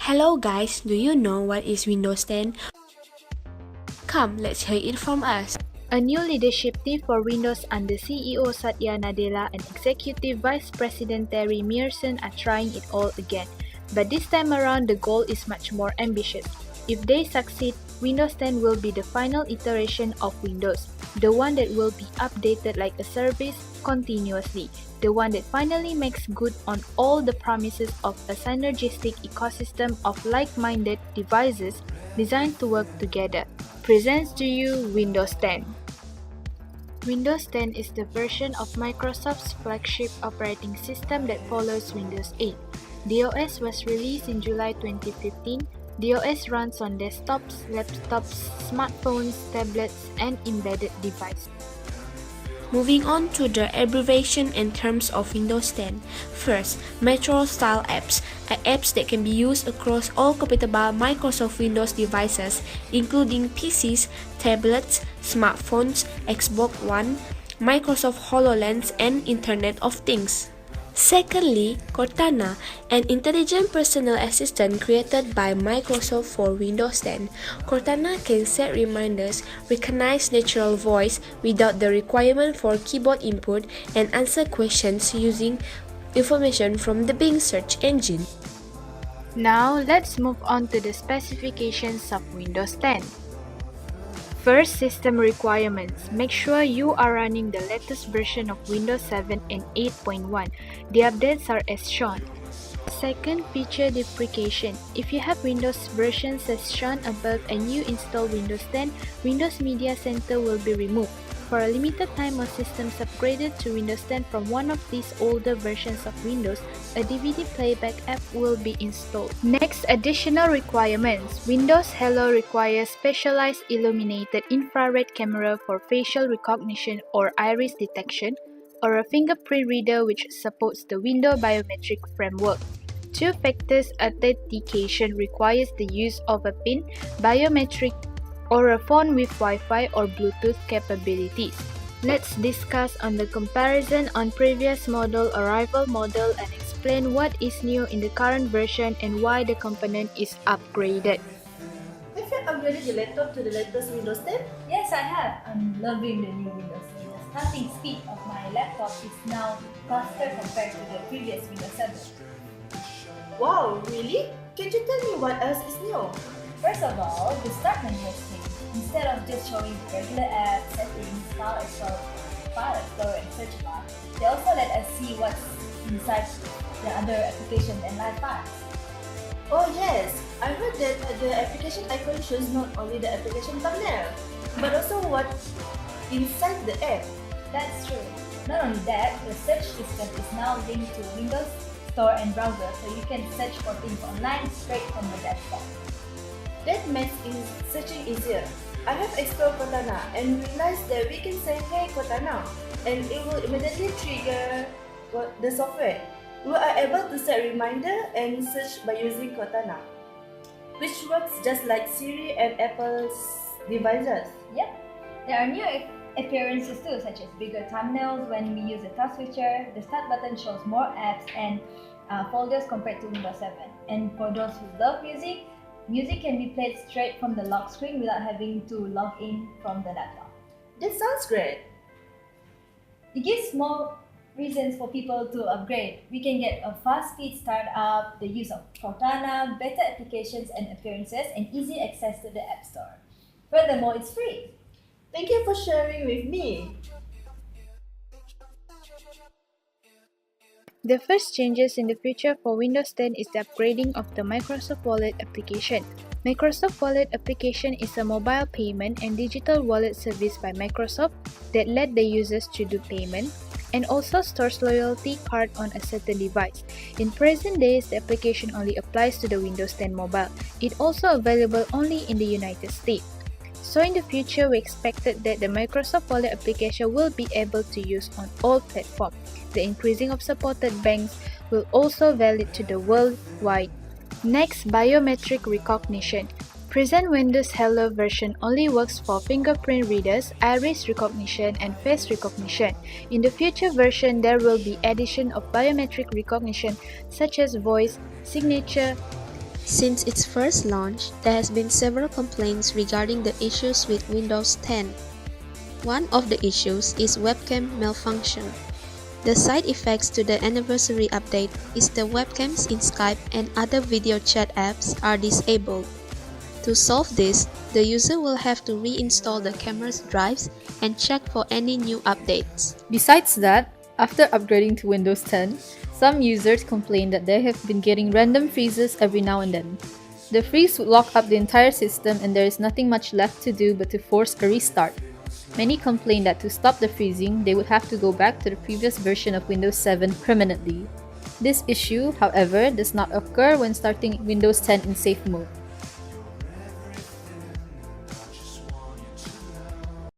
Hello guys, do you know what is Windows 10? Come, let's hear it from us. A new leadership team for Windows under CEO Satya Nadella and Executive Vice President Terry Mearson are trying it all again. But this time around, the goal is much more ambitious. If they succeed, Windows 10 will be the final iteration of Windows, the one that will be updated like a service continuously, the one that finally makes good on all the promises of a synergistic ecosystem of like-minded devices designed to work together. Presents to you Windows 10. Windows 10 is the version of Microsoft's flagship operating system that follows Windows 8. The OS was released in July 2015. The OS runs on desktops, laptops, smartphones, tablets, and embedded devices. Moving on to the abbreviation and terms of Windows 10. First, Metro-style apps are apps that can be used across all compatible Microsoft Windows devices, including PCs, tablets, smartphones, Xbox One, Microsoft HoloLens, and Internet of Things. Secondly, Cortana, an intelligent personal assistant created by Microsoft for Windows 10. Cortana can set reminders, recognize natural voice without the requirement for keyboard input, and answer questions using information from the Bing search engine. Now, let's move on to the specifications of Windows 10. First, system requirements. Make sure you are running the latest version of Windows 7 and 8.1. The updates are as shown. Second, feature deprecation. If you have Windows versions as shown above and you install Windows 10, Windows Media Center will be removed. For a limited time on systems upgraded to Windows 10 from one of these older versions of Windows, a DVD playback app will be installed. Next, additional requirements. Windows Hello requires specialized illuminated infrared camera for facial recognition or iris detection, or a fingerprint reader which supports the window biometric framework. Two-factor authentication requires the use of a PIN, biometric, or a phone with Wi-Fi or Bluetooth capabilities. Let's discuss on the comparison on previous model or rival model and explain what is new in the current version and why the component is upgraded. Have you upgraded your laptop to the latest Windows 10? Yes, I have. I'm loving the new Windows. The starting speed of my laptop is now faster compared to the previous Windows 7. Wow, really? Can you tell me what else is new? First of all, the start menu has changed. Instead of just showing regular apps, settings, file explorer, and search bar, they also let us see what's inside the other applications and live files. Oh yes, I heard that the application icon shows not only the application thumbnail, but also what's inside the app. That's true. Not only that, the search system is now linked to Windows Store and browser, so you can search for things online straight from the desktop. That makes searching easier. I have explored Cortana and realized that we can say "Hey Cortana" and it will immediately trigger the software. We are able to set reminder and search by using Cortana, which works just like Siri and Apple's devices. Yep. There are new appearances too, such as bigger thumbnails when we use the task switcher. The start button shows more apps and folders compared to Windows 7. And for those who love music can be played straight from the lock screen without having to log in from the laptop. That sounds great. It gives more reasons for people to upgrade. We can get a fast speed startup, the use of Cortana, better applications and appearances, and easy access to the App Store. Furthermore, it's free. Thank you for sharing with me. The first changes in the future for Windows 10 is the upgrading of the Microsoft Wallet application. Microsoft Wallet application is a mobile payment and digital wallet service by Microsoft that let the users to do payment and also stores loyalty card on a certain device. In present days, the application only applies to the Windows 10 mobile. It also available only in the United States. So in the future, we expected that the Microsoft Wallet application will be able to use on all platforms. The increasing of supported banks will also valid to the worldwide. Next, biometric recognition. Present Windows Hello version only works for fingerprint readers, iris recognition, and face recognition. In the future version, there will be addition of biometric recognition such as voice, signature. Since its first launch, there has been several complaints regarding the issues with Windows 10. One of the issues is webcam malfunction. The side effects to the anniversary update is the webcams in Skype and other video chat apps are disabled. To solve this, the user will have to reinstall the camera's drives and check for any new updates. Besides that, after upgrading to Windows 10, some users complain that they have been getting random freezes every now and then. The freeze would lock up the entire system and there is nothing much left to do but to force a restart. Many complain that to stop the freezing, they would have to go back to the previous version of Windows 7 permanently. This issue, however, does not occur when starting Windows 10 in safe mode.